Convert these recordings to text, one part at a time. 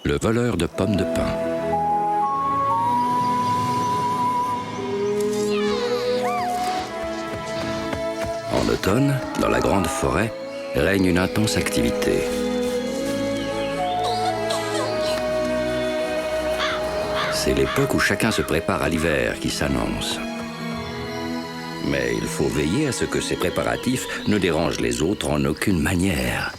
Le voleur de pommes de pin. En automne, dans la grande forêt, règne une intense activité. C'est l'époque où chacun se prépare à l'hiver qui s'annonce. Mais il faut veiller à ce que ces préparatifs ne dérangent les autres en aucune manière.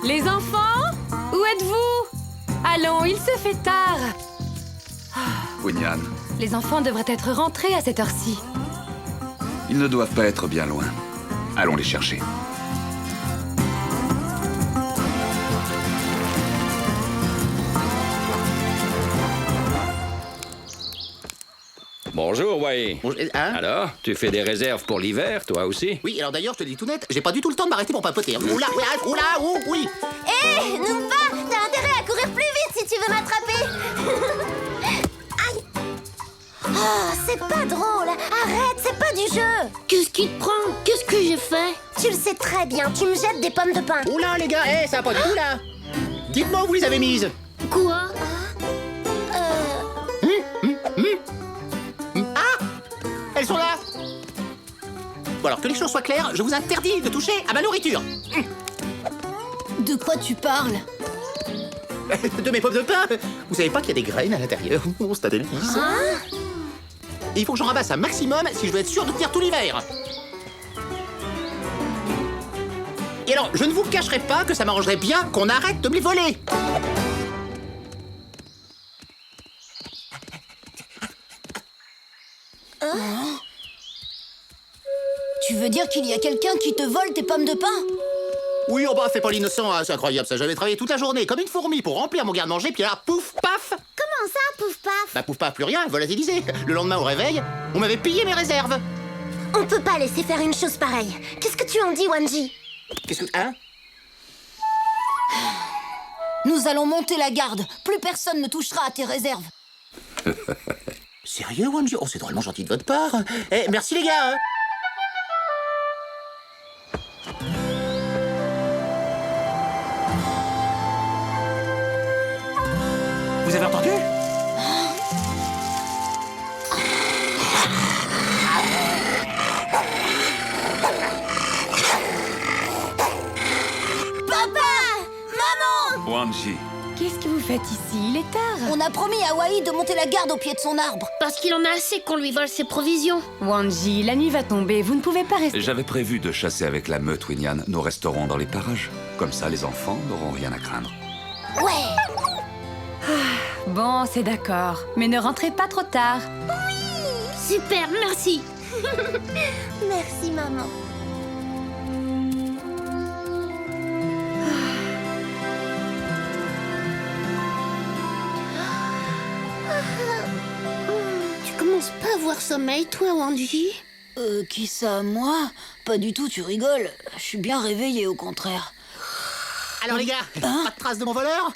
Les enfants, où êtes-vous? Allons, il se fait tard. Winian, Les enfants devraient être rentrés à cette heure-ci. ils ne doivent pas être bien loin. Allons les chercher. Bonjour, Wai. Hein? Alors, tu fais des réserves pour l'hiver, toi aussi? Oui, alors d'ailleurs, je te dis tout net, j'ai pas du tout le temps de m'arrêter pour papoter. Oula, oui. Hé, Noomba, t'as intérêt à courir plus vite si tu veux m'attraper. Aïe. Oh, c'est pas drôle. Arrête, c'est pas du jeu. Qu'est-ce qui te prend? Qu'est-ce que j'ai fait? Tu le sais très bien, tu me jettes des pommes de pin. Oula, les gars, ça va pas du tout, là. Dites-moi où vous les avez mises. Quoi? Elles sont là. Bon, alors que les choses soient claires, je vous interdis de toucher à ma nourriture. De quoi tu parles? De mes pommes de pin. Vous savez pas qu'il y a des graines à l'intérieur? Oh, c'est un délice. Et il faut que j'en ramasse un maximum si je veux être sûr de tenir tout l'hiver. Et alors, je ne vous cacherai pas que ça m'arrangerait bien qu'on arrête de me les voler. Tu veux dire qu'il y a quelqu'un qui te vole tes pommes de pin? Oui, oh bah, fais pas l'innocent, hein, c'est incroyable ça. J'avais travaillé toute la journée comme une fourmi pour remplir mon garde-manger, puis là, pouf, paf. Comment ça, pouf paf? Bah, pouf, paf, plus rien, volatilisé. Le lendemain au réveil, on m'avait pillé mes réserves. On peut pas laisser faire une chose pareille. Qu'est-ce que tu en dis, Wanji? Qu'est-ce que... Hein? Nous allons monter la garde. Plus personne ne touchera à tes réserves. Sérieux, Wanji? Oh, c'est drôlement gentil de votre part. Eh, merci les gars, hein. Vous avez entendu? Wanji, Qu'est-ce que vous faites ici? Il est tard. On a promis à Wai de monter la garde au pied de son arbre. Parce qu'il en a assez qu'on lui vole ses provisions. Wanji, la nuit va tomber. Vous ne pouvez pas rester. j'avais prévu de chasser avec la meute, Winian. Nous resterons dans les parages. Comme ça, les enfants n'auront rien à craindre. Ouais. Bon, c'est d'accord. Mais ne rentrez pas trop tard. Super, merci. Merci, maman. Tu commences pas à avoir sommeil, toi, Wanji? Qui ça, moi? Pas du tout, tu rigoles. Je suis bien réveillée, au contraire. Alors les gars, pas de traces de mon voleur?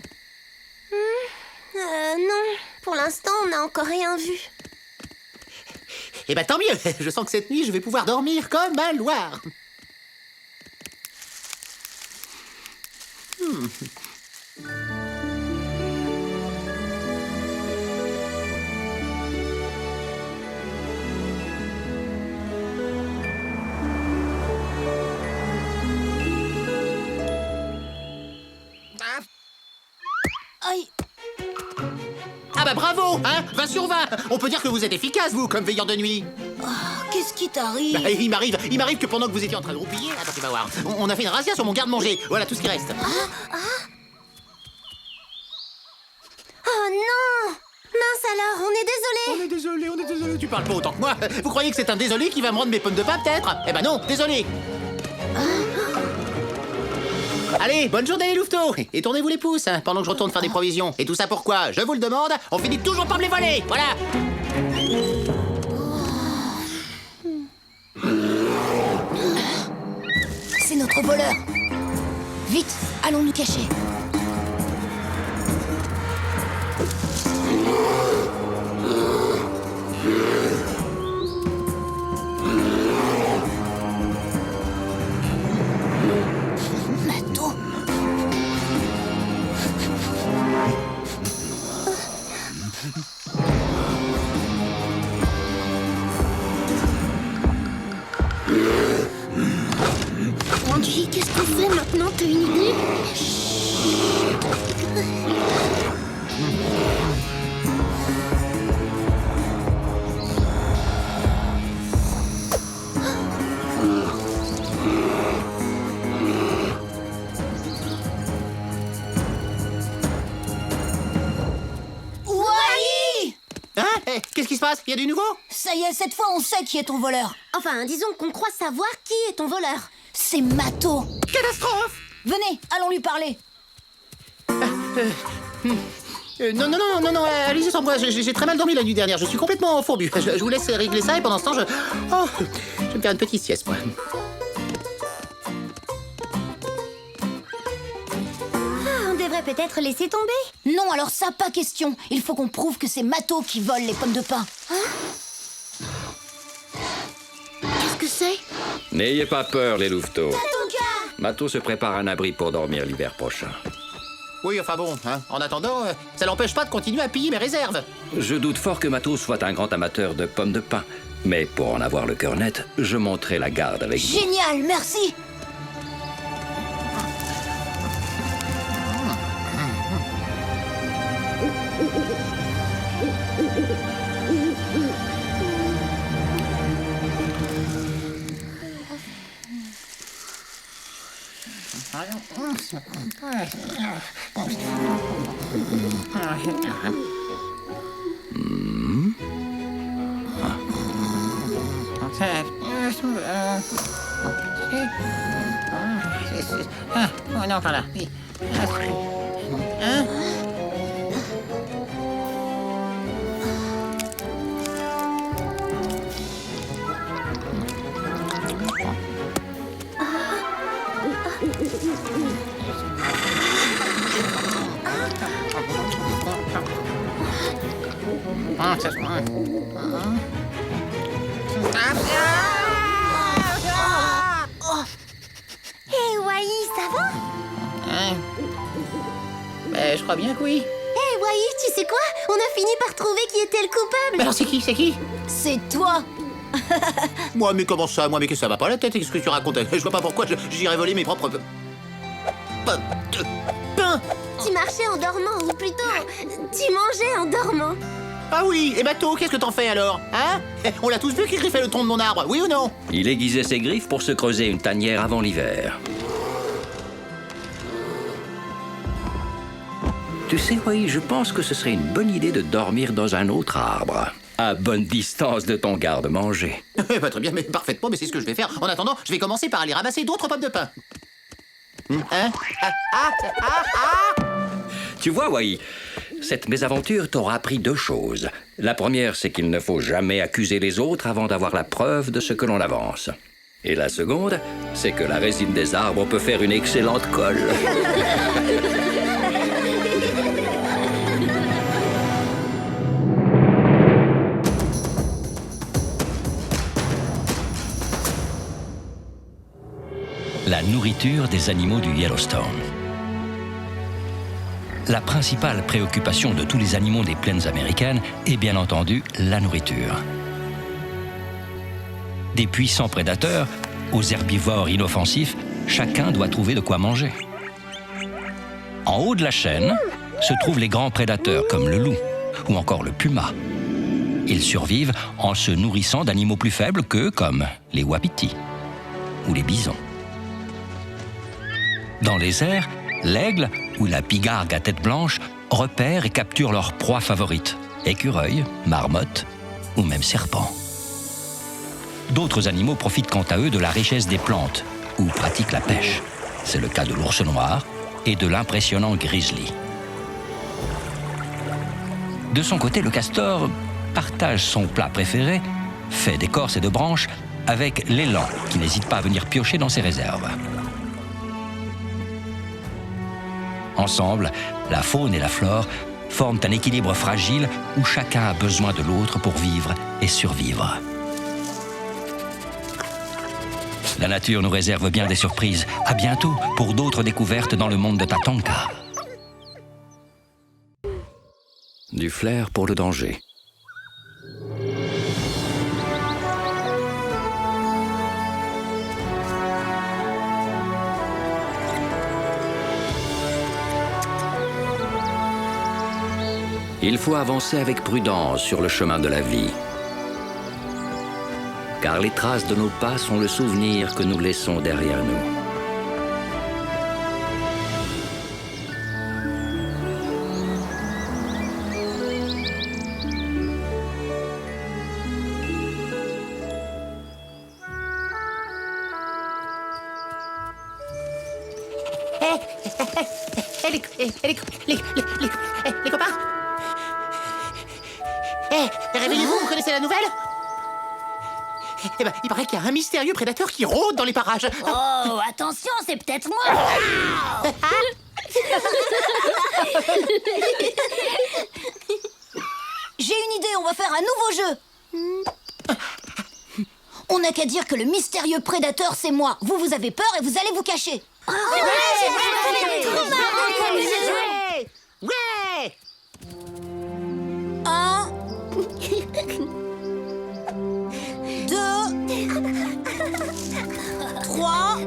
Non. Pour l'instant, on n'a encore rien vu. Eh ben tant mieux, je sens que cette nuit, je vais pouvoir dormir comme un loir. Aïe. Ah bah bravo, hein, 20 sur 20. On peut dire que vous êtes efficace, vous, comme veilleur de nuit. Qu'est-ce qui t'arrive? Bah, il m'arrive que pendant que vous étiez en train de roupiller, attends, tu vas voir, on a fait une razzia sur mon garde-manger. Voilà tout ce qui reste. Oh non! Mince alors, on est désolé. On est désolé, tu parles pas autant que moi. Vous croyez que c'est un désolé qui va me rendre mes pommes de pain, peut-être? Eh ben non, désolé. Allez, bonne journée les louveteaux. Et tournez-vous les pouces, hein, pendant que je retourne faire des provisions. Et tout ça pourquoi? Je vous le demande, on finit toujours par me les voler. Voilà. C'est notre voleur. Vite, allons nous cacher. Mato. Andy, qu'est-ce qu'on fait maintenant? T'as une idée? Wally! Hein? Qu'est-ce qui se passe? Il y a du nouveau? Ça y est, cette fois on sait qui est ton voleur. Enfin, disons qu'on croit savoir qui est ton voleur. C'est Mato. Catastrophe! Venez, allons lui parler. Non, allez-y sans moi, j'ai très mal dormi la nuit dernière, je suis complètement fourbu. Je vous laisse régler ça et pendant ce temps, je vais me faire une petite sieste, moi. Ah, on devrait peut-être laisser tomber. Non, alors ça, pas question. Il faut qu'on prouve que c'est Mato qui vole les pommes de pin. Qu'est-ce que c'est? N'ayez pas peur, les louveteaux. Tatoka! Mato se prépare un abri pour dormir l'hiver prochain. Oui, enfin bon, hein, en attendant, ça l'empêche pas de continuer à piller mes réserves. Je doute fort que Mato soit un grand amateur de pommes de pin. Mais pour en avoir le cœur net, je monterai la garde avec vous. Génial, merci. Oh non, par là. Hein? Hé, Wally, ça va? Hein? Ben, je crois bien que oui. Hé, Wally, tu sais quoi? On a fini par trouver qui était le coupable. Mais alors c'est qui? C'est qui? C'est toi. Moi, mais comment ça? Moi, mais que ça va pas la tête? Qu'est-ce que tu racontes? Je vois pas pourquoi j'irais voler mes propres... pommes de pain. Tu marchais en dormant, ou plutôt, tu mangeais en dormant. Ah oui, et Mato, qu'est-ce que t'en fais alors? Hein? On l'a tous vu qu'il griffait le tronc de mon arbre, oui ou non? Il aiguisait ses griffes pour se creuser une tanière avant l'hiver. Tu sais, oui, je pense que ce serait une bonne idée de dormir dans un autre arbre, à bonne distance de ton garde-manger. Pas très bien, mais parfaitement, mais c'est ce que je vais faire. En attendant, je vais commencer par aller ramasser d'autres pommes de pain. Hein? Tu vois, Wai, cette mésaventure t'aura appris deux choses. La première, c'est qu'il ne faut jamais accuser les autres avant d'avoir la preuve de ce que l'on avance. Et la seconde, c'est que la résine des arbres peut faire une excellente colle. La nourriture des animaux du Yellowstone. La principale préoccupation de tous les animaux des plaines américaines est bien entendu la nourriture. Des puissants prédateurs aux herbivores inoffensifs, chacun doit trouver de quoi manger. En haut de la chaîne se trouvent les grands prédateurs comme le loup ou encore le puma. Ils survivent en se nourrissant d'animaux plus faibles qu'eux, comme les wapitis ou les bisons. Dans les airs, l'aigle ou la pigargue à tête blanche repèrent et capturent leurs proies favorites, écureuils, marmottes ou même serpents. D'autres animaux profitent quant à eux de la richesse des plantes, ou pratiquent la pêche. C'est le cas de l'ours noir et de l'impressionnant grizzly. De son côté, le castor partage son plat préféré, fait d'écorce et de branches, avec l'élan qui n'hésite pas à venir piocher dans ses réserves. Ensemble, la faune et la flore forment un équilibre fragile où chacun a besoin de l'autre pour vivre et survivre. La nature nous réserve bien des surprises. À bientôt pour d'autres découvertes dans le monde de Tatanka. Du flair pour le danger. Il faut avancer avec prudence sur le chemin de la vie. Car les traces de nos pas sont le souvenir que nous laissons derrière nous. Les copains. Réveillez-vous, vous connaissez la nouvelle? Eh ben, il paraît qu'il y a un mystérieux prédateur qui rôde dans les parages. Oh, attention, c'est peut-être moi. J'ai une idée, on va faire un nouveau jeu. On n'a qu'à dire que le mystérieux prédateur, c'est moi. Vous avez peur et vous allez vous cacher. Ouais. 1, 2, 3.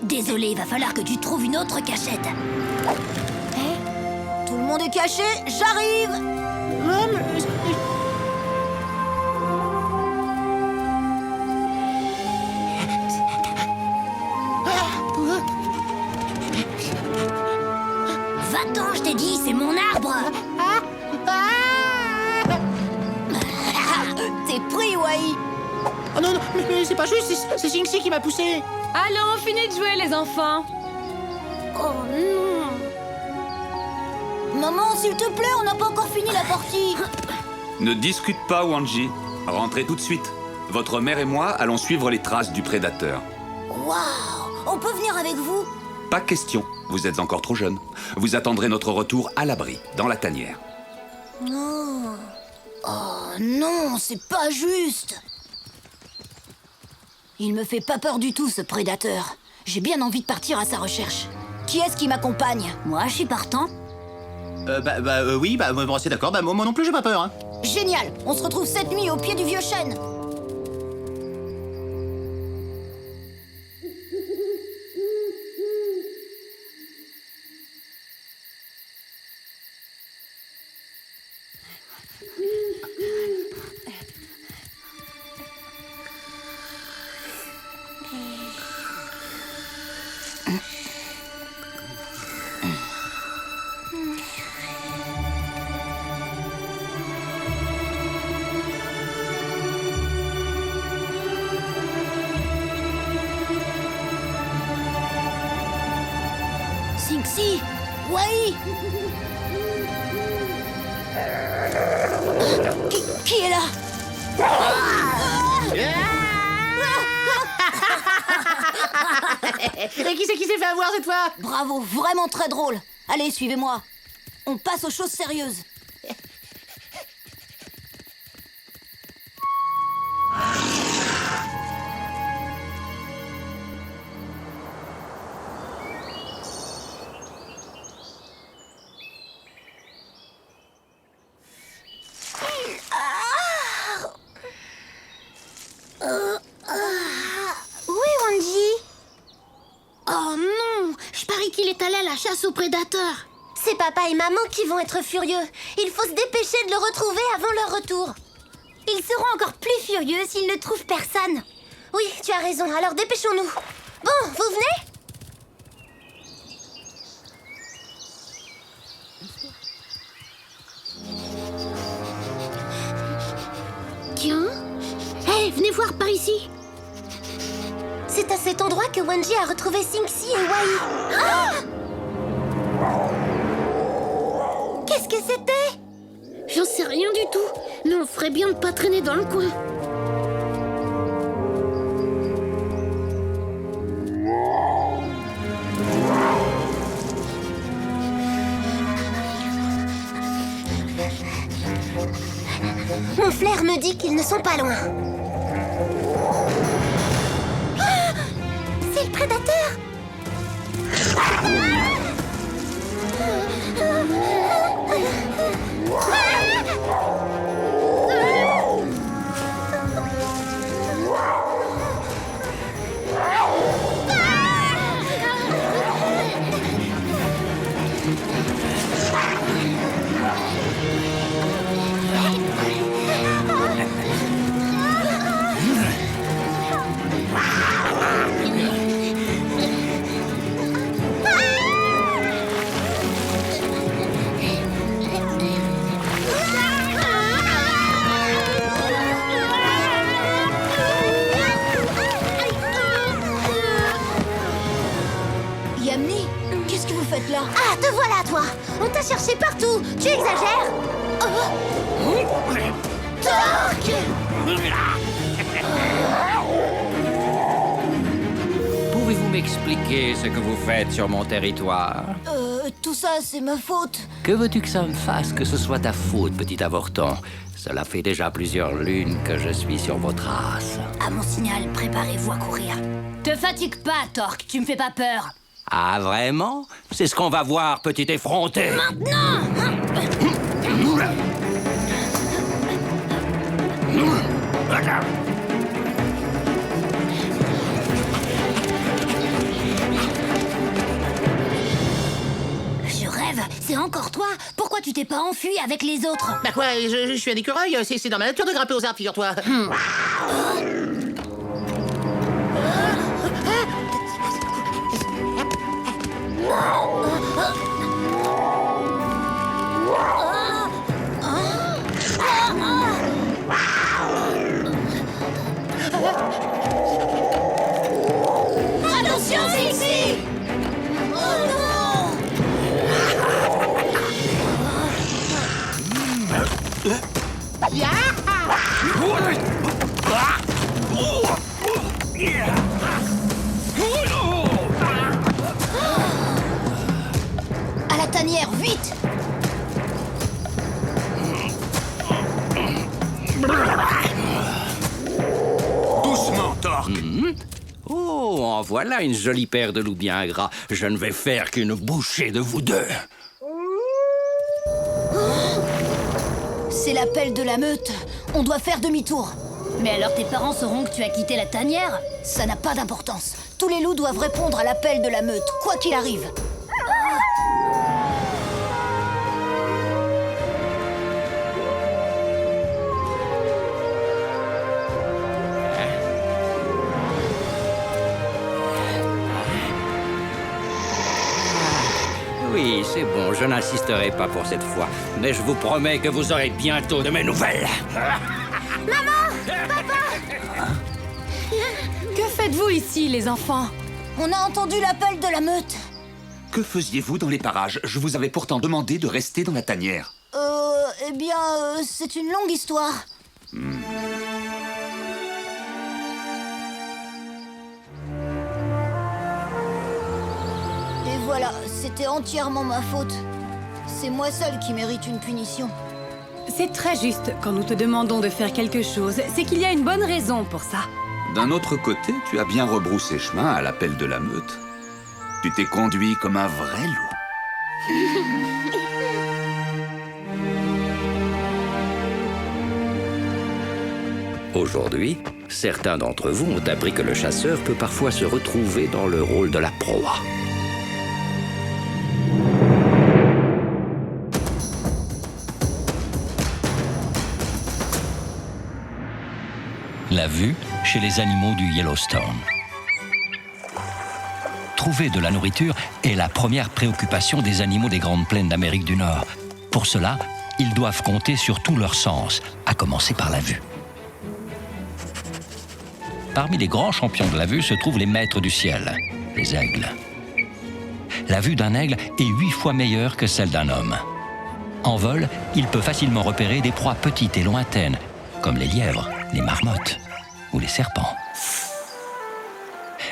Désolé, il va falloir que tu trouves une autre cachette. Tout le monde est caché, j'arrive. Va-t'en, je t'ai dit, c'est mon arbre. T'es pris, Wai. Oh non, mais c'est pas juste, c'est Jinxie qui m'a poussé. Allons, finis de jouer, les enfants. Oh non. Maman, s'il te plaît, on n'a pas encore fini la partie. Ne discute pas, Wanji. Rentrez tout de suite. Votre mère et moi allons suivre les traces du prédateur. Waouh, on peut venir avec vous? Pas question, vous êtes encore trop jeune. Vous attendrez notre retour à l'abri, dans la tanière. Non. Oh non, c'est pas juste. Il me fait pas peur du tout, ce prédateur. J'ai bien envie de partir à sa recherche. Qui est-ce qui m'accompagne? Moi, je suis partant. Oui, bon, c'est d'accord, moi non plus j'ai pas peur. Hein. Génial, on se retrouve cette nuit au pied du vieux chêne. Jinxie, Wai. Qui est là? Et qui c'est qui s'est fait avoir cette fois? Bravo, vraiment très drôle. Allez, suivez-moi. On passe aux choses sérieuses. Oh non, je parie qu'il est allé à la chasse aux prédateurs. C'est papa et maman qui vont être furieux. Il faut se dépêcher de le retrouver avant leur retour. Ils seront encore plus furieux s'ils ne trouvent personne. Oui, tu as raison, alors dépêchons-nous. Bon, vous venez ? venez voir par ici. C'est à cet endroit que Wanji a retrouvé Singsi et Wai. Ah! Qu'est-ce que c'était? J'en sais rien du tout, mais on ferait bien de pas traîner dans le coin. Mon flair me dit qu'ils ne sont pas loin. Ah! C'est le prédateur! Yamni, qu'est-ce que vous faites là? Ah, te voilà, toi! On t'a cherché partout! Tu exagères! Torque! Pouvez-vous m'expliquer ce que vous faites sur mon territoire? Tout ça, c'est ma faute. Que veux-tu que ça me fasse que ce soit ta faute, petit avorton? Cela fait déjà plusieurs lunes que je suis sur vos traces. À mon signal, préparez-vous à courir. Te fatigue pas, Torque, tu me fais pas peur. Ah, vraiment? C'est ce qu'on va voir, petit effronté. Je rêve, c'est encore toi. Pourquoi tu t'es pas enfui avec les autres? Bah quoi, je suis un écureuil, c'est dans ma nature de grimper aux arbres, figure-toi. Attention, Zixi! Oh non! À la tanière, vite! Doucement, Torque. Oh, en voilà une jolie paire de loups bien gras. Je ne vais faire qu'une bouchée de vous deux. C'est l'appel de la meute. On doit faire demi-tour. Mais alors tes parents sauront que tu as quitté la tanière? Ça n'a pas d'importance. Tous les loups doivent répondre à l'appel de la meute, quoi qu'il arrive. Oui, c'est bon, je n'insisterai pas pour cette fois. Mais je vous promets que vous aurez bientôt de mes nouvelles. Que faites-vous ici, les enfants? On a entendu l'appel de la meute. Que faisiez-vous dans les parages? Je vous avais pourtant demandé de rester dans la tanière. Eh bien, c'est une longue histoire. Et voilà, c'était entièrement ma faute. C'est moi seul qui mérite une punition. C'est très juste. Quand nous te demandons de faire quelque chose, c'est qu'il y a une bonne raison pour ça. D'un autre côté, tu as bien rebroussé chemin à l'appel de la meute. Tu t'es conduit comme un vrai loup. Aujourd'hui, certains d'entre vous ont appris que le chasseur peut parfois se retrouver dans le rôle de la proie. La vue chez les animaux du Yellowstone. Trouver de la nourriture est la première préoccupation des animaux des Grandes Plaines d'Amérique du Nord. Pour cela, ils doivent compter sur tous leurs sens, à commencer par la vue. Parmi les grands champions de la vue se trouvent les maîtres du ciel, les aigles. La vue d'un aigle est 8 fois meilleure que celle d'un homme. En vol, il peut facilement repérer des proies petites et lointaines, comme les lièvres, les marmottes ou les serpents.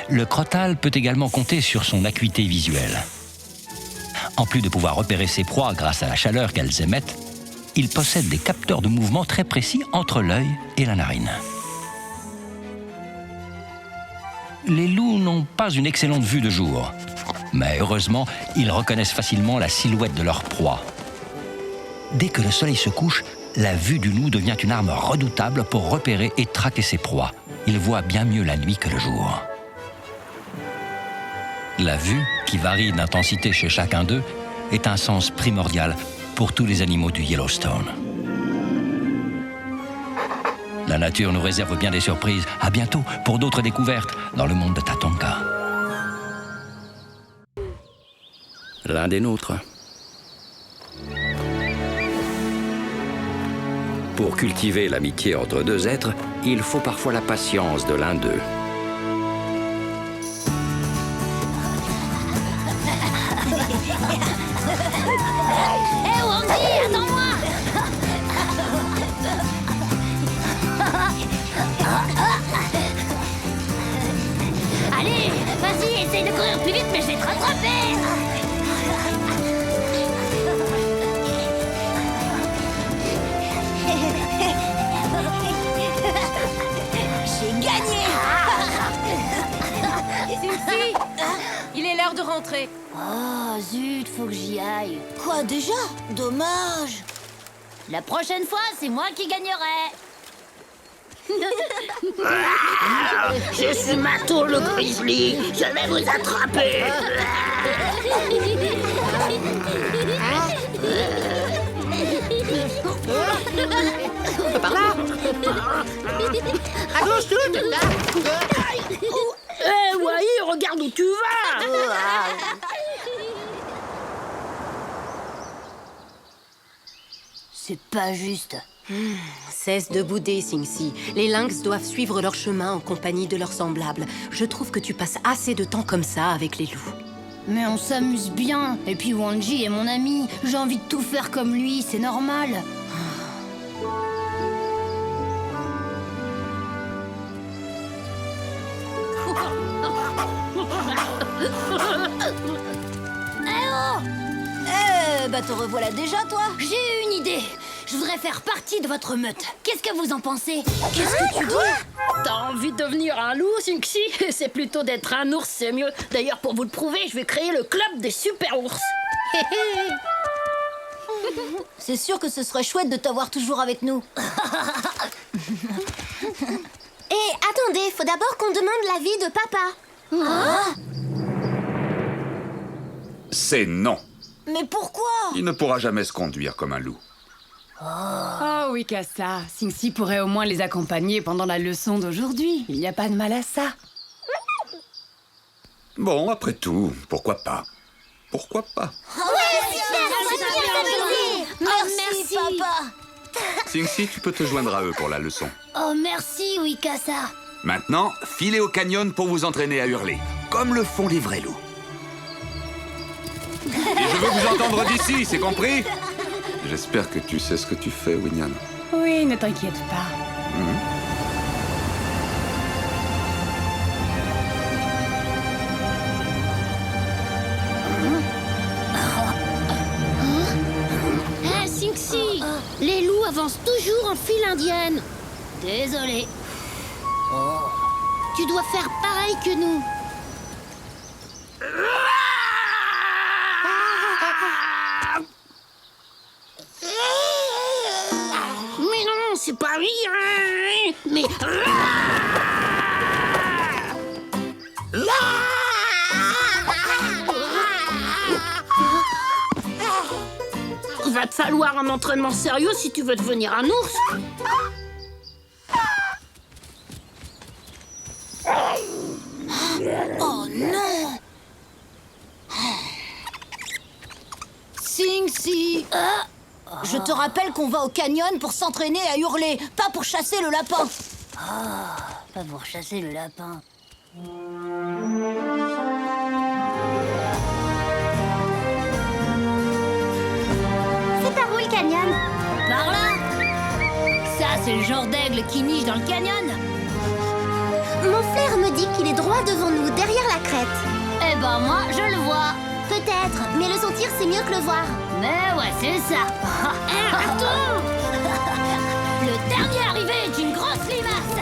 Le crotale peut également compter sur son acuité visuelle. En plus de pouvoir repérer ses proies grâce à la chaleur qu'elles émettent, il possède des capteurs de mouvement très précis entre l'œil et la narine. Les loups n'ont pas une excellente vue de jour, mais heureusement, ils reconnaissent facilement la silhouette de leur proie. Dès que le soleil se couche, la vue du loup devient une arme redoutable pour repérer et traquer ses proies. Il voit bien mieux la nuit que le jour. La vue, qui varie d'intensité chez chacun d'eux, est un sens primordial pour tous les animaux du Yellowstone. La nature nous réserve bien des surprises. À bientôt pour d'autres découvertes dans le monde de Tatonka. L'un des nôtres. Pour cultiver l'amitié entre deux êtres, il faut parfois la patience de l'un d'eux. Hé, Wandy, attends-moi! Allez, vas-y, essaye de courir plus vite, mais je vais te rattraper! J'ai gagné! Cincy, il est l'heure de rentrer. Oh, zut, faut que j'y aille. Quoi déjà? Dommage. La prochaine fois, c'est moi qui gagnerai. Je suis Mato le grizzly. Je vais vous attraper. Par là. À gauche, tout. Eh, Wai, regarde où tu vas. C'est pas juste. Cesse de bouder, Cincy. Les lynx doivent suivre leur chemin en compagnie de leurs semblables. Je trouve que tu passes assez de temps comme ça avec les loups. Mais on s'amuse bien. Et puis Wanji est mon ami. J'ai envie de tout faire comme lui, c'est normal. Bah te revoilà déjà, toi. J'ai une idée. Je voudrais faire partie de votre meute. Qu'est-ce que vous en pensez? Qu'est-ce que tu dis? T'as envie de devenir un loup, Cincy? C'est plutôt d'être un ours, c'est mieux. D'ailleurs, pour vous le prouver, je vais créer le club des super ours. C'est sûr que ce serait chouette de t'avoir toujours avec nous. Et attendez, faut d'abord qu'on demande l'avis de papa. C'est non. Mais pourquoi? Il ne pourra jamais se conduire comme un loup. Oh oui, Kassa. Cincy pourrait au moins les accompagner pendant la leçon d'aujourd'hui. Il n'y a pas de mal à ça. Bon, après tout, pourquoi pas? Pourquoi pas? Merci, papa. Cincy, tu peux te joindre à eux pour la leçon. Oh, merci, Wikasa. Maintenant, filez au canyon pour vous entraîner à hurler, comme le font les vrais loups. Et je veux vous entendre d'ici, c'est compris? J'espère que tu sais ce que tu fais, Winyan. Oui, ne t'inquiète pas. Hé, Cincy, les loups avancent toujours en file indienne. Désolé. Tu dois faire pareil que nous. Mais non, c'est pas rien. Mais... Va te falloir un entraînement sérieux si tu veux devenir un ours. Oh non. Cincy. Je te rappelle qu'on va au canyon pour s'entraîner à hurler, pas pour chasser le lapin. Pas pour chasser le lapin. C'est par où le canyon? Par là. Ça, c'est le genre d'aigle qui niche dans le canyon. Mon flair me dit qu'il est droit devant nous, derrière la crête. Eh ben moi, je le vois. Peut-être, mais le sentir, c'est mieux que le voir. Mais ouais, c'est ça. Attends! Le dernier arrivé est une grosse limace.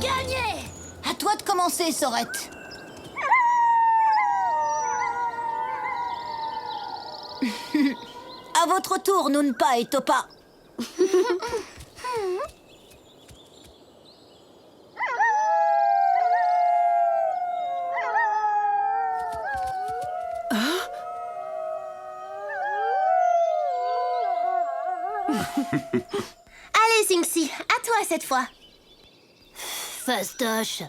Gagné! À toi de commencer, Sorette. À votre tour, Noonpa et Topa. Allez, Singsi, à toi cette fois. Fastoche.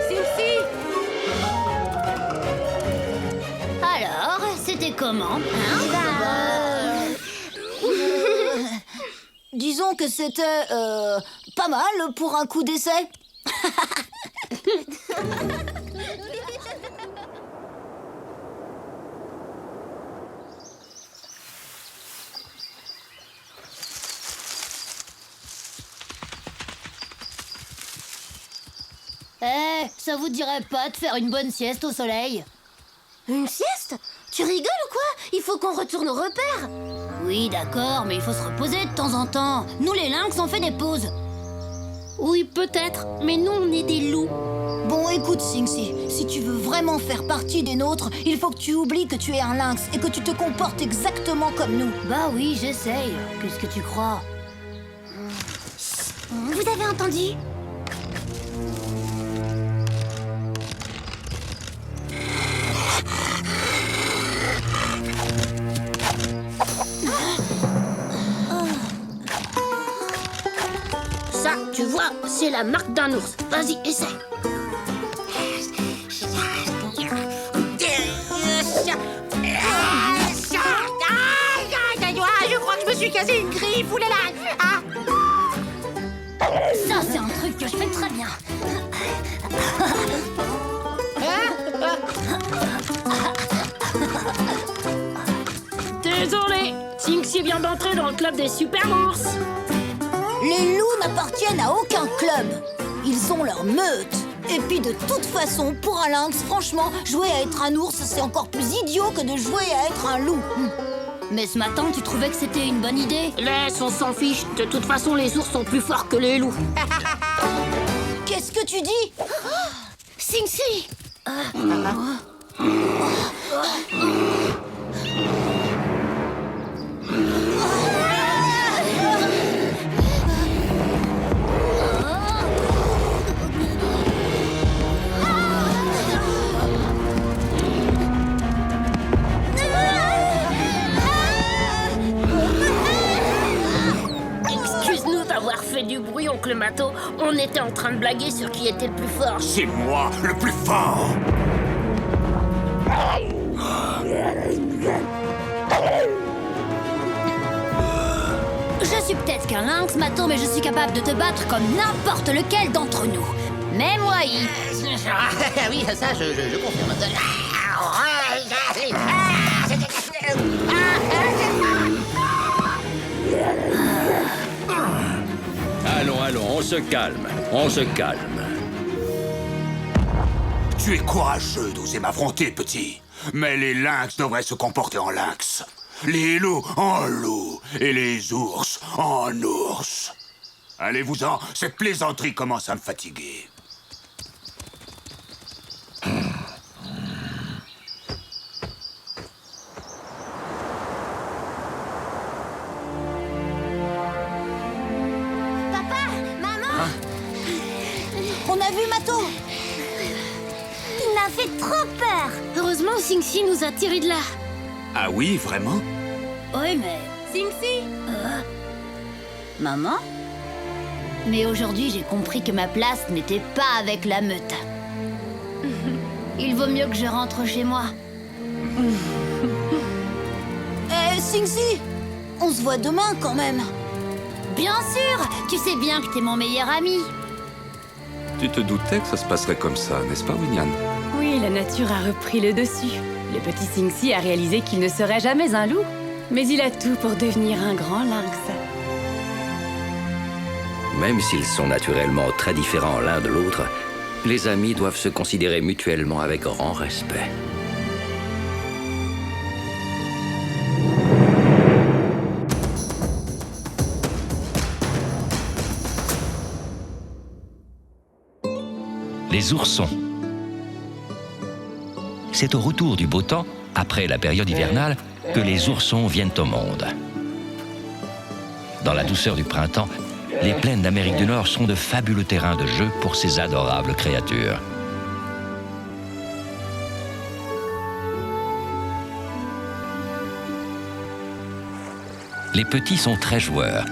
Singsi! Alors, c'était comment, Disons que c'était pas mal pour un coup d'essai. Ça vous dirait pas de faire une bonne sieste au soleil? Une sieste? Tu rigoles ou quoi? Il faut qu'on retourne au repère. Oui, d'accord, mais il faut se reposer de temps en temps. Nous, les lynx, on fait des pauses. Oui, peut-être, mais nous, on est des loups. Bon, écoute, Singsi, si tu veux vraiment faire partie des nôtres, il faut que tu oublies que tu es un lynx et que tu te comportes exactement comme nous. Bah oui, j'essaye. Qu'est-ce que tu crois? Vous avez entendu? Ça, tu vois, c'est la marque d'un ours. Vas-y, essaie. Je crois que je me suis cassé une griffe, oulala. Ça, c'est un truc que je fais très bien. Désolé, Singsi vient d'entrer dans le club des super ours. Les loups n'appartiennent à aucun club. Ils ont leur meute. Et puis de toute façon, pour un lynx, franchement, jouer à être un ours, c'est encore plus idiot que de jouer à être un loup. Mais ce matin, tu trouvais que c'était une bonne idée? Laisse, on s'en fiche. De toute façon, les ours sont plus forts que les loups. Qu'est-ce que tu dis? Singsi! Excuse-nous d'avoir fait du bruit, oncle Mato. On était en train de blaguer sur qui était le plus fort. C'est moi le plus fort. Je suis peut-être qu'un lynx, Mato, mais je suis capable de te battre comme n'importe lequel d'entre nous. Même Wai. Ah oui, ça, je confirme. Allons, on se calme, on se calme. Tu es courageux d'oser m'affronter, petit. Mais les lynx devraient se comporter en lynx. Les loups en loups. Et les ours en ours. Allez-vous-en, cette plaisanterie commence à me fatiguer. Papa! Maman! On a vu Mato? Il m'a fait trop peur! Heureusement, Singsi nous a tirés de là. Ah oui, vraiment? Oui, mais... Singsi! Maman? Mais aujourd'hui, j'ai compris que ma place n'était pas avec la meute. Il vaut mieux que je rentre chez moi. Sing-Si, on se voit demain quand même. Bien sûr, tu sais bien que t'es mon meilleur ami. Tu te doutais que ça se passerait comme ça, n'est-ce pas, Winyan? Oui, la nature a repris le dessus. Le petit Sing-Si a réalisé qu'il ne serait jamais un loup. Mais il a tout pour devenir un grand lynx. Même s'ils sont naturellement très différents l'un de l'autre, les amis doivent se considérer mutuellement avec grand respect. Les oursons. C'est au retour du beau temps, après la période hivernale, que les oursons viennent au monde. Dans la douceur du printemps, les plaines d'Amérique du Nord sont de fabuleux terrains de jeu pour ces adorables créatures. Les petits sont très joueurs.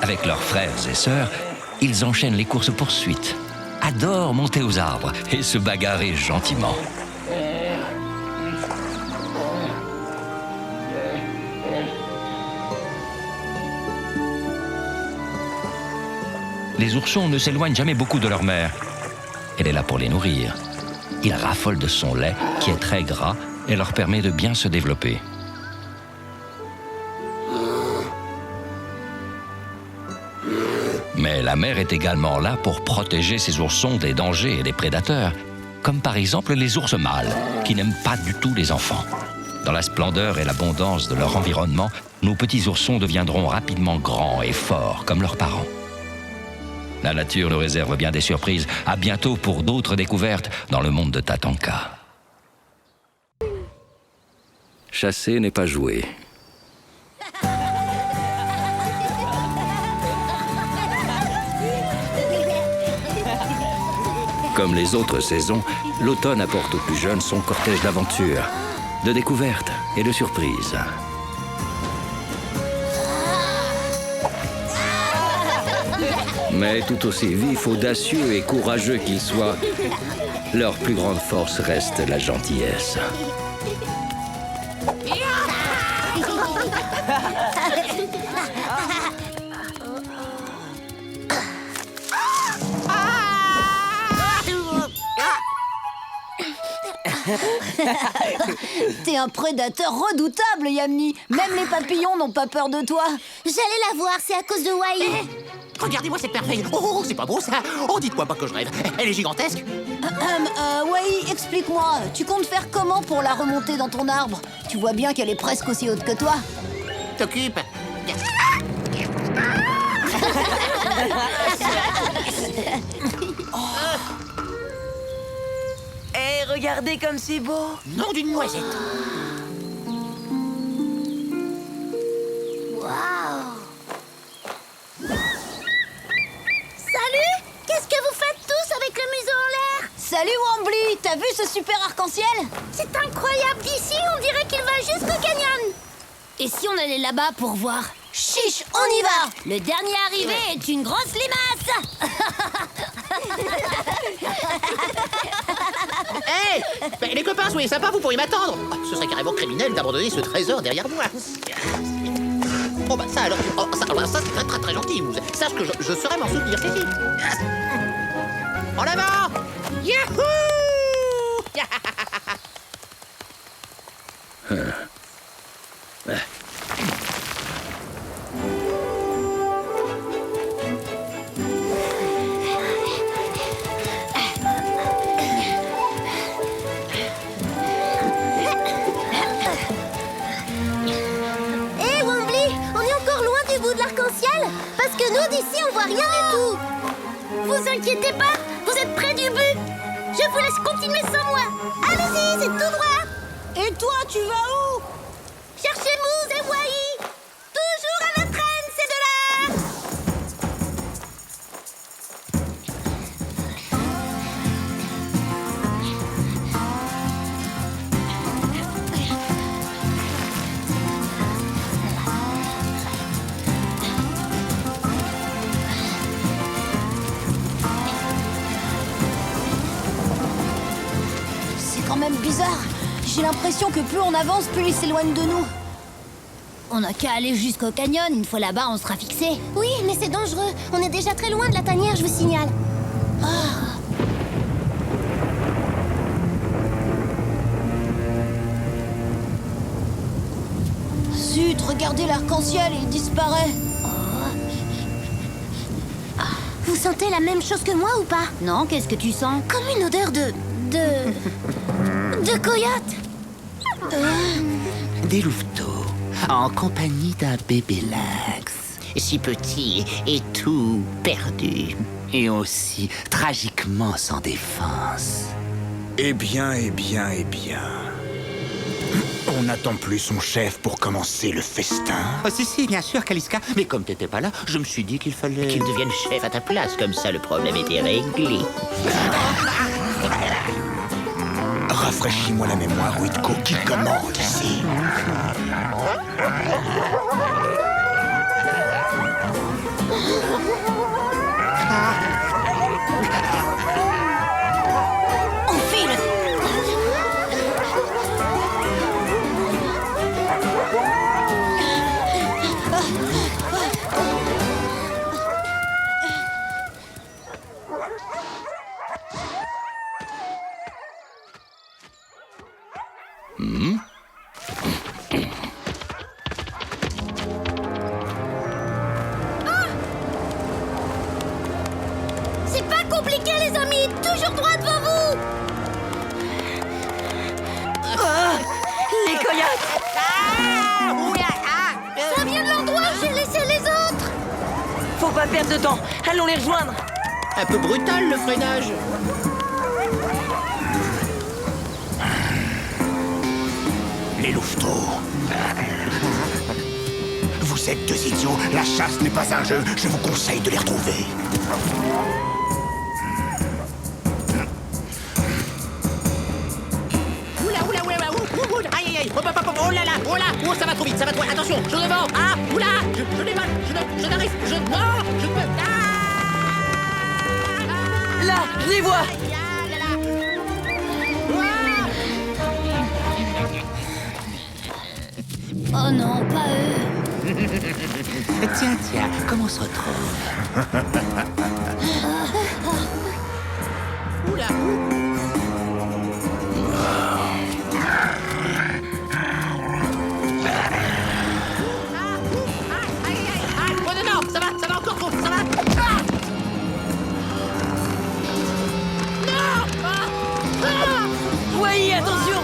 Avec leurs frères et sœurs, ils enchaînent les courses-poursuites, adorent monter aux arbres et se bagarrer gentiment. Les oursons ne s'éloignent jamais beaucoup de leur mère. Elle est là pour les nourrir. Ils raffolent de son lait, qui est très gras, et leur permet de bien se développer. Mais la mère est également là pour protéger ses oursons des dangers et des prédateurs, comme par exemple les ours mâles, qui n'aiment pas du tout les enfants. Dans la splendeur et l'abondance de leur environnement, nos petits oursons deviendront rapidement grands et forts comme leurs parents. La nature nous réserve bien des surprises. À bientôt pour d'autres découvertes dans le monde de Tatanka. Chasser n'est pas jouer. Comme les autres saisons, l'automne apporte aux plus jeunes son cortège d'aventures, de découvertes et de surprises. Mais tout aussi vifs, audacieux et courageux qu'ils soient, leur plus grande force reste la gentillesse. T'es un prédateur redoutable, Yamni. Même les papillons n'ont pas peur de toi. J'allais la voir, c'est à cause de Wai. Regardez-moi cette merveille. Oh, c'est pas beau ça. Oh, dites-moi pas que je rêve. Elle est gigantesque. Wai, explique-moi. Tu comptes faire comment pour la remonter dans ton arbre? Tu vois bien qu'elle est presque aussi haute que toi. T'occupe. Hé, regardez comme c'est beau. Nom d'une noisette. Waouh! Salut! Qu'est-ce que vous faites tous avec le museau en l'air? Salut Wambly, t'as vu ce super arc-en-ciel? C'est incroyable! D'ici, on dirait qu'il va jusqu'au canyon! Et si on allait là-bas pour voir? Chiche, on y va! Le dernier arrivé est une grosse limace! Hé les copains, soyez sympas, vous pourriez m'attendre. Ce serait carrément criminel d'abandonner ce trésor derrière moi. Oh bah ça alors, ça c'est très très très gentil. Sache que je saurais m'en souvenir, Fifi. En avant! Yahoo! Parce que nous, d'ici, on voit rien du tout. Vous inquiétez pas, vous êtes près du but. Je vous laisse continuer sans moi. Allez-y, c'est tout droit. Et toi, tu vas où? Cherchez Moose et Wai. Toujours à la traîne, ces deux-là. bizarre. J'ai l'impression que plus on avance, plus il s'éloigne de nous. On n'a qu'à aller jusqu'au canyon. Une fois là-bas, on sera fixé. Oui, mais c'est dangereux. On est déjà très loin de la tanière, je vous signale. Zut, regardez l'arc-en-ciel, il disparaît. Vous sentez la même chose que moi ou pas? Non, qu'est-ce que tu sens? Comme une odeur de coyote. Des louveteaux, en compagnie d'un bébé lynx. Si petit et tout perdu. Et aussi tragiquement sans défense. Eh bien, eh bien, eh bien. On n'attend plus son chef pour commencer le festin. Oh, si, bien sûr, Kaliska. Mais comme t'étais pas là, je me suis dit qu'il fallait qu'il devienne chef à ta place. Comme ça, le problème était réglé. Rafraîchis-moi la mémoire, Witko, qui commande ici. On file. C'est pas compliqué, les amis. Toujours droit devant vous. Les coyotes! Ça vient de l'endroit où j'ai laissé les autres. Faut pas perdre de temps. Allons les rejoindre. Un peu brutal, le freinage. Les louveteaux. Vous êtes deux idiots, la chasse n'est pas un jeu, je vous conseille de les retrouver. Oula, aïe, aïe, oh là là, oh, ça va trop vite, attention, je devant, oula, je déballe, je n'arrive, non, je peux, Là, je les vois. Oh non, pas eux. Tiens, comment on se retrouve? Oula, oh non, ça va encore trop, ça va. Voyez, attention.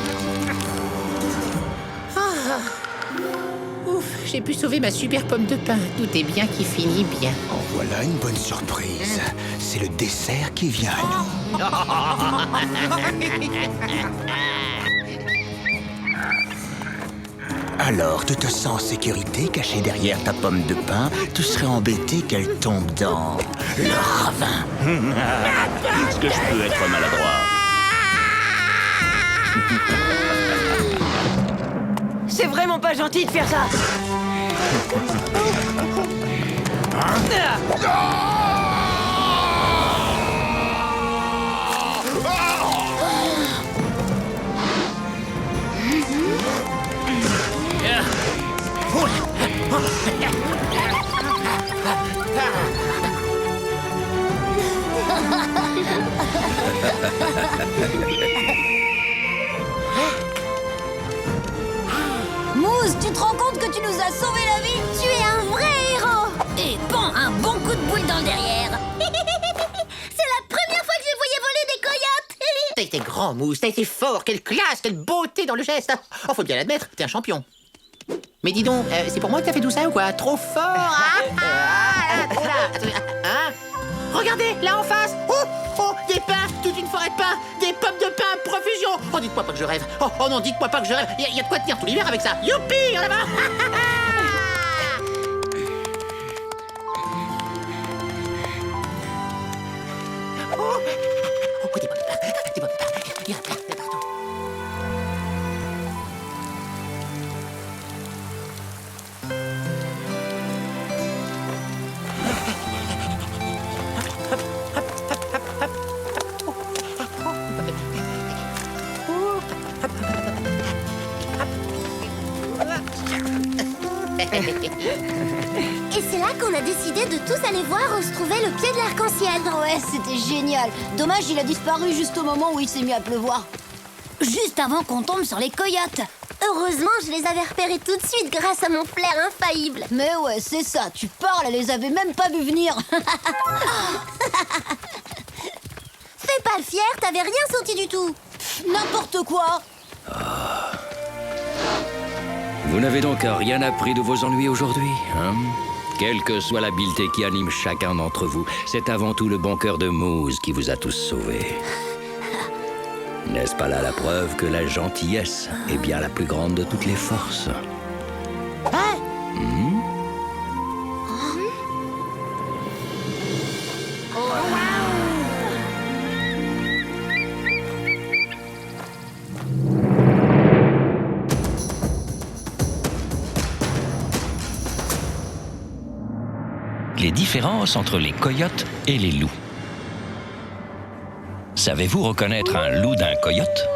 Ouf, j'ai pu sauver ma super pomme de pain. Tout est bien qui finit bien. En voilà une bonne surprise. C'est le dessert qui vient à nous. Alors, tu te sens en sécurité, caché derrière ta pomme de pain. Tu serais embêté qu'elle tombe dans le ravin. Est-ce que je peux être maladroit? C'est vraiment pas gentil de faire ça. Mousse, tu te rends compte que tu nous as sauvé la vie? Tu es un vrai héros. Et bon, un bon coup de boule dans le derrière. C'est la première fois que je voyais voler des coyotes. T'as été grand, Mousse, t'as été fort, quelle classe, quelle beauté dans le geste. Oh, faut bien l'admettre, t'es un champion. Mais dis donc, c'est pour moi que t'as fait tout ça ou quoi? Trop fort, Regardez, là en face. Oh, des pins, toute une forêt de pins, des pommes de pin, profusion. Oh, dites-moi pas que je rêve. Oh non, dites-moi pas que je rêve. Il y a de quoi tenir tout l'hiver avec ça. Youpi, en avant. Oh, des pommes de pin, des pommes de pin. Il y en a plein, de partout. Et c'est là qu'on a décidé de tous aller voir où se trouvait le pied de l'arc-en-ciel. Ouais, c'était génial. Dommage, il a disparu juste au moment où il s'est mis à pleuvoir. Juste avant qu'on tombe sur les coyotes. Heureusement, je les avais repérés tout de suite grâce à mon flair infaillible. Mais ouais, c'est ça, tu parles, elle les avait même pas vu venir. Fais pas le fier, t'avais rien senti du tout. N'importe quoi. Vous n'avez donc rien appris de vos ennuis aujourd'hui, hein? Quelle que soit l'habileté qui anime chacun d'entre vous, c'est avant tout le bon cœur de Moose qui vous a tous sauvés. N'est-ce pas là la preuve que la gentillesse est bien la plus grande de toutes les forces? Les différences entre les coyotes et les loups. Savez-vous reconnaître un loup d'un coyote?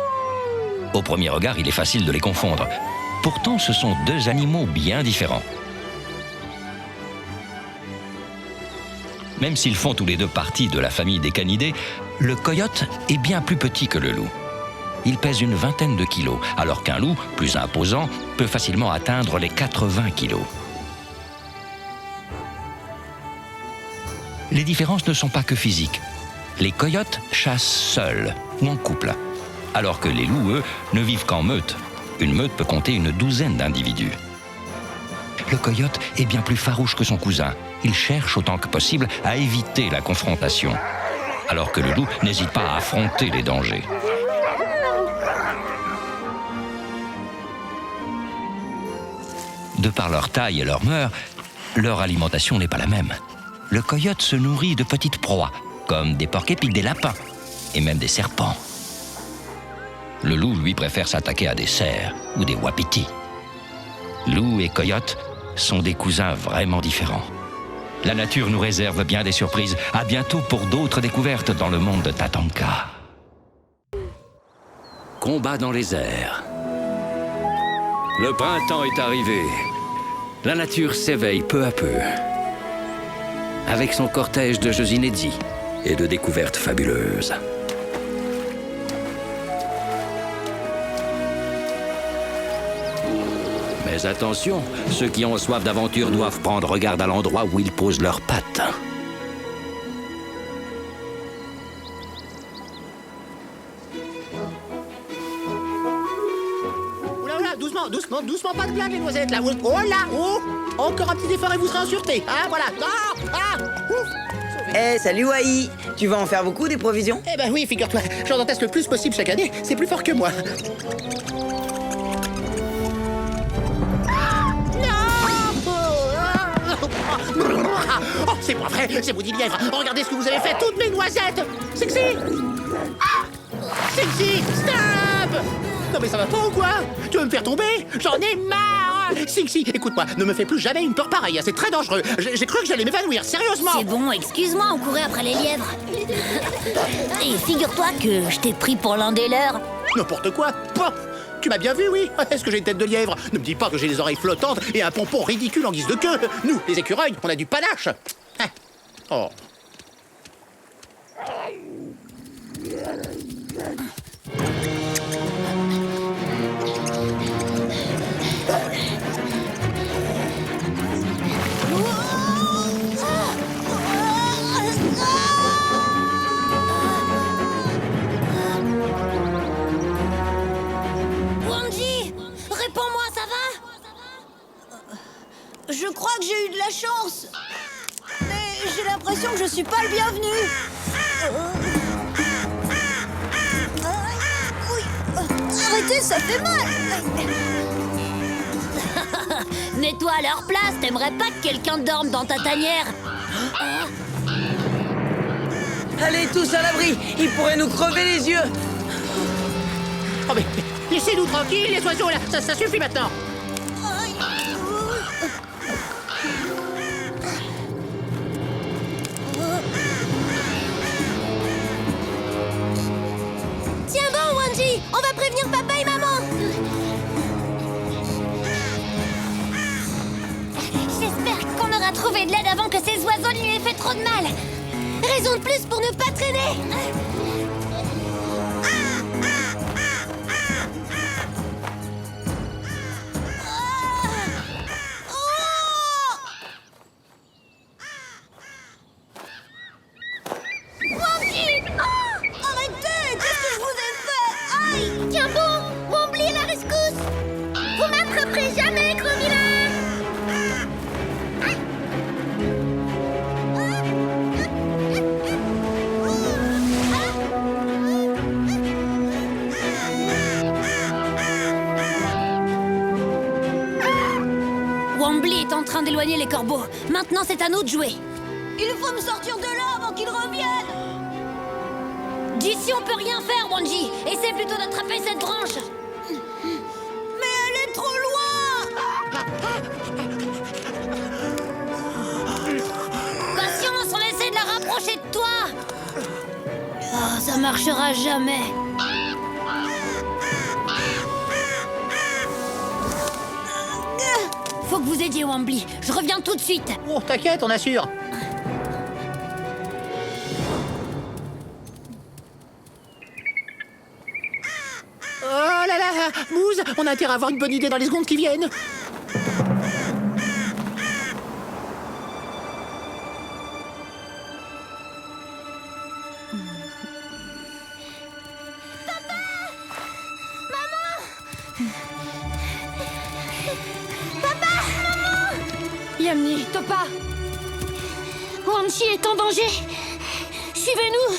Au premier regard, il est facile de les confondre. Pourtant, ce sont deux animaux bien différents. Même s'ils font tous les deux partie de la famille des canidés, le coyote est bien plus petit que le loup. Il pèse une vingtaine de kilos, alors qu'un loup, plus imposant, peut facilement atteindre les 80 kilos. Les différences ne sont pas que physiques. Les coyotes chassent seuls ou en couple, alors que les loups, eux, ne vivent qu'en meute. Une meute peut compter une douzaine d'individus. Le coyote est bien plus farouche que son cousin. Il cherche autant que possible à éviter la confrontation, alors que le loup n'hésite pas à affronter les dangers. De par leur taille et leur mœurs, leur alimentation n'est pas la même. Le coyote se nourrit de petites proies, comme des porcs-épics, des lapins et même des serpents. Le loup, lui, préfère s'attaquer à des cerfs ou des wapitis. Loup et coyote sont des cousins vraiment différents. La nature nous réserve bien des surprises. À bientôt pour d'autres découvertes dans le monde de Tatanka. Combat dans les airs. Le printemps est arrivé. La nature s'éveille peu à peu, avec son cortège de jeux inédits et de découvertes fabuleuses. Mais attention, ceux qui ont soif d'aventure doivent prendre garde à l'endroit où ils posent leurs pattes. Oula, oula, doucement, doucement, doucement, pas de blague les noisettes là. Oh là, oh. Encore un petit effort et vous serez en sûreté. Ah, voilà. Ah, ouf. Eh, salut Wai. Tu vas en faire beaucoup des provisions? Eh ben oui, figure-toi, j'en en teste le plus possible chaque année. C'est plus fort que moi. Oh, c'est pas vrai, c'est vous dit lièvre. Regardez ce que vous avez fait, toutes mes noisettes. Sexy. Sexy, stop. Non mais ça va pas ou quoi? Tu veux me faire tomber? J'en ai marre. Sexy, écoute-moi, ne me fais plus jamais une peur pareille, c'est très dangereux. J'ai cru que j'allais m'évanouir, sérieusement. C'est bon, excuse-moi, on courait après les lièvres. Et figure-toi que je t'ai pris pour l'un des leurs. N'importe quoi. Bon. Tu m'as bien vu, oui? Est-ce que j'ai une tête de lièvre? Ne me dis pas que j'ai des oreilles flottantes et un pompon ridicule en guise de queue. Nous, les écureuils, on a du panache. Hein. Oh. Je crois que j'ai eu de la chance. Mais j'ai l'impression que je suis pas le bienvenu. Arrêtez, ça fait mal. Mets-toi à leur place, t'aimerais pas que quelqu'un dorme dans ta tanière? Allez, tous à l'abri. Ils pourraient nous crever les yeux. Oh mais laissez-nous tranquilles, les oiseaux, là. Ça suffit maintenant. Tiens bon, Wanji, on va prévenir papa et maman. trouver de l'aide avant que ces oiseaux ne lui aient fait trop de mal. Raison de plus pour ne pas traîner. Arrêtez! Qu'est-ce que je vous ai fait? Aïe! Tiens bon, Wombly à la rescousse. Vous m'attraperez jamais, gros vilain. Wombly est en train d'éloigner les corbeaux. Maintenant, c'est à nous de jouer. Il faut me sortir de là avant qu'il revienne! D'ici, on peut rien faire, Wanji. Essaie plutôt d'attraper cette branche. Mais elle est trop loin! Patience, on essaie de la rapprocher de toi. Oh, ça marchera jamais. Faut que vous aidiez Wombly. Je reviens tout de suite. Oh, t'inquiète, on assure. Oh là là, Mousse, on a intérêt à avoir une bonne idée dans les secondes qui viennent. Yamni, Topa, Wanji est en danger. Suivez-nous.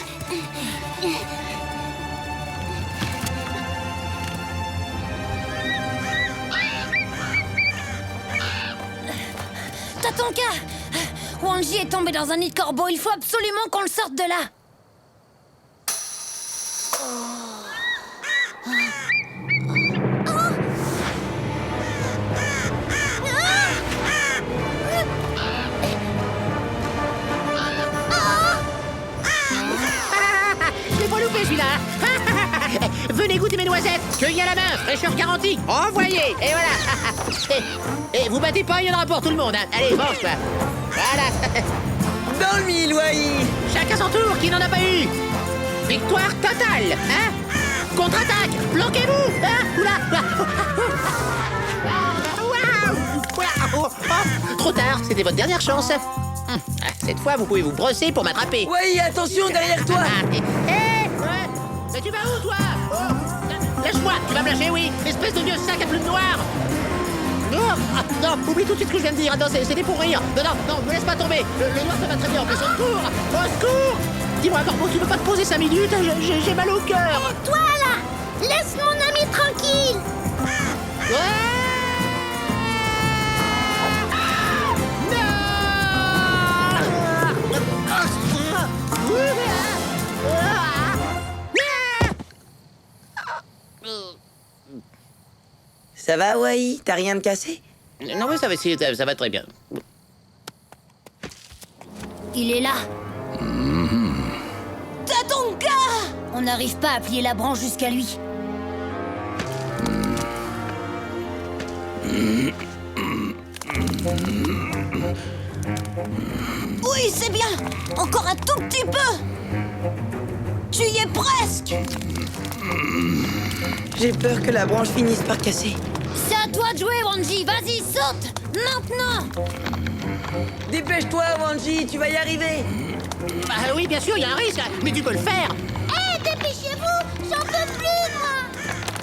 Tatonka! Wanji est tombé dans un nid de corbeau. Il faut absolument qu'on le sorte de là. Je l'ai pas loupé celui-là. Venez goûter mes noisettes. Cueillis à la main, fraîcheur garantie. Envoyez. Et voilà. Et vous battez pas, il y en aura pour tout le monde. Hein. Allez, mange toi. Voilà. Dans le mille, Wai. Chacun son tour, qui n'en a pas eu. Victoire totale. Hein. Contre-attaque. Bloquez-vous. Hein. Oula. Waouh. Oh. Trop tard, c'était votre dernière chance. Cette fois, vous pouvez vous brosser pour m'attraper. Wai, attention derrière toi. Mais tu vas où, toi? Lâche-moi, tu vas me lâcher, oui. Espèce de vieux sac à plumes noires. Non, oublie tout de suite ce que je viens de dire. Non, c'était pour rire. Non, me laisse pas tomber. Le noir, ça va très bien. Au secours. Au secours. Dis-moi, Corbeau, tu peux pas te poser 5 minutes? J'ai mal au cœur. Toi, là! Laisse mon ami tranquille! Ça va, Wai? T'as rien de cassé? Non, mais ça va très bien. Il est là. Tatonka! On n'arrive pas à plier la branche jusqu'à lui. Oui, c'est bien! Encore un tout petit peu! Tu y es presque! J'ai peur que la branche finisse par casser. C'est à toi de jouer, Wanji. Vas-y, saute! Maintenant! Dépêche-toi, Wanji, tu vas y arriver. Bah oui, bien sûr, il y a un risque, mais tu peux le faire. Hé, dépêchez-vous! J'en peux plus, moi!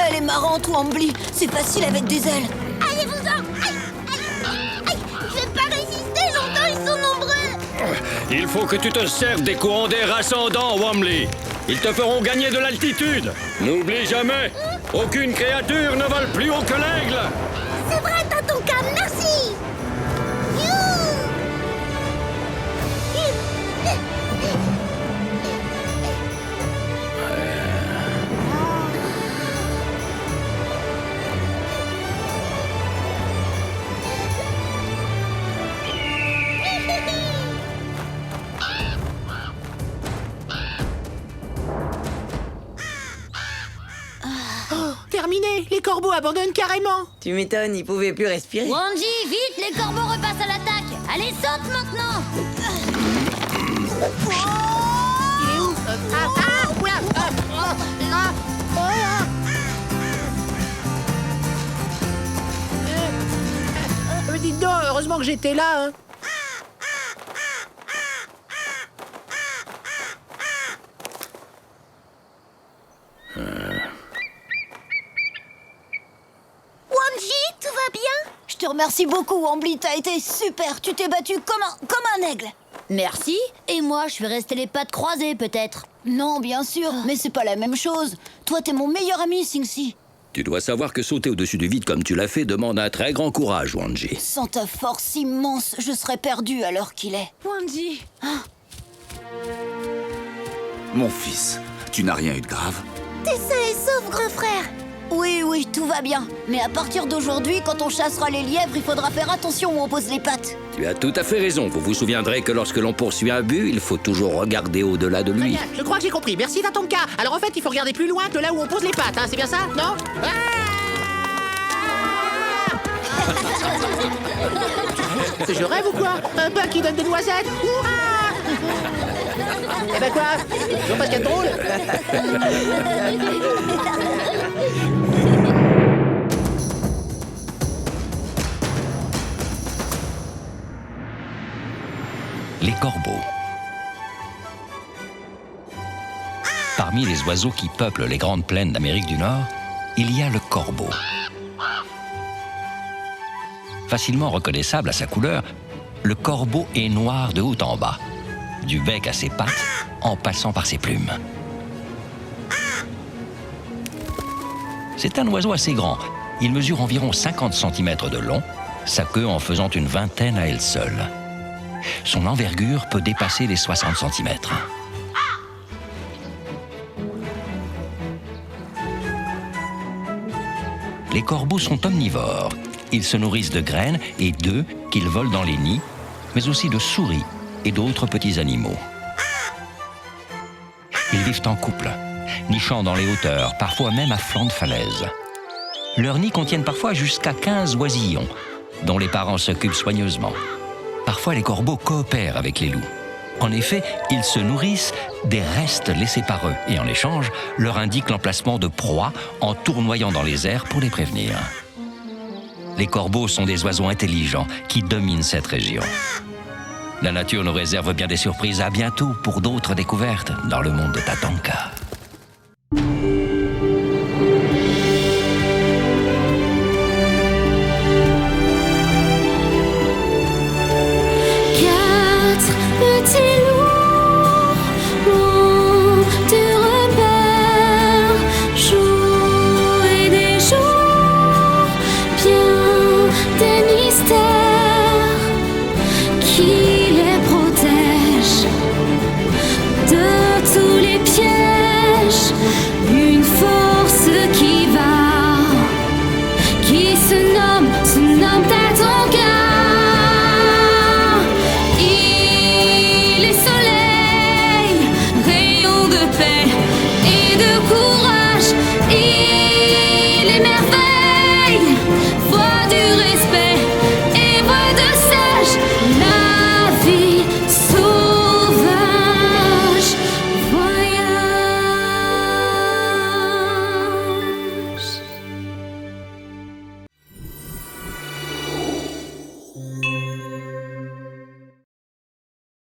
Elle est marrante, Wombly. C'est facile avec des ailes. Allez-vous-en! Aïe! Aïe! Aïe! Je vais pas résister longtemps, ils sont nombreux! Il faut que tu te serves des courants d'air ascendants, Wombly. Ils te feront gagner de l'altitude. N'oublie jamais, aucune créature ne vole plus haut que l'aigle. C'est vrai, Tatonka, merci! Terminé, les corbeaux abandonnent carrément. Tu m'étonnes, il pouvait plus respirer. Wanji, vite, les corbeaux repassent à l'attaque! Allez, saute maintenant. Il est où oula, dites donc, heureusement que j'étais là, hein. Wanji, tout va bien? Je te remercie beaucoup, Wambly, t'as été super. Tu t'es battu comme un aigle. Merci. Et moi, je vais rester les pattes croisées, peut-être. Non, bien sûr, mais c'est pas la même chose. Toi, t'es mon meilleur ami, Singsi. Tu dois savoir que sauter au-dessus du vide comme tu l'as fait demande un très grand courage, Wanji. Sans ta force immense, je serais perdu à l'heure qu'il est. Wanji. Mon fils, tu n'as rien eu de grave? T'es sain et sauf, grand frère. Oui, tout va bien. Mais à partir d'aujourd'hui, quand on chassera les lièvres, il faudra faire attention où on pose les pattes. Tu as tout à fait raison. Vous vous souviendrez que lorsque l'on poursuit un but, il faut toujours regarder au-delà de Très lui. bien, je crois que j'ai compris. Merci, Tatonka. Alors en fait, il faut regarder plus loin que là où on pose les pattes, hein, c'est bien ça? Non? Je rêve ou quoi? Un pain qui donne des noisettes? Eh ben quoi? Je vois pas ce qu'il y a de drôle. Les corbeaux. Parmi les oiseaux qui peuplent les grandes plaines d'Amérique du Nord, il y a le corbeau. Facilement reconnaissable à sa couleur, le corbeau est noir de haut en bas, du bec à ses pattes, en passant par ses plumes. C'est un oiseau assez grand. Il mesure environ 50 cm de long, sa queue en faisant une vingtaine à elle seule. Son envergure peut dépasser les 60 cm. Les corbeaux sont omnivores. Ils se nourrissent de graines et d'œufs qu'ils volent dans les nids, mais aussi de souris et d'autres petits animaux. Ils vivent en couple, nichant dans les hauteurs, parfois même à flanc de falaise. Leurs nids contiennent parfois jusqu'à 15 oisillons, dont les parents s'occupent soigneusement. Parfois, les corbeaux coopèrent avec les loups. En effet, ils se nourrissent des restes laissés par eux et en échange, leur indiquent l'emplacement de proies en tournoyant dans les airs pour les prévenir. Les corbeaux sont des oiseaux intelligents qui dominent cette région. La nature nous réserve bien des surprises. À bientôt pour d'autres découvertes dans le monde de Tatanka.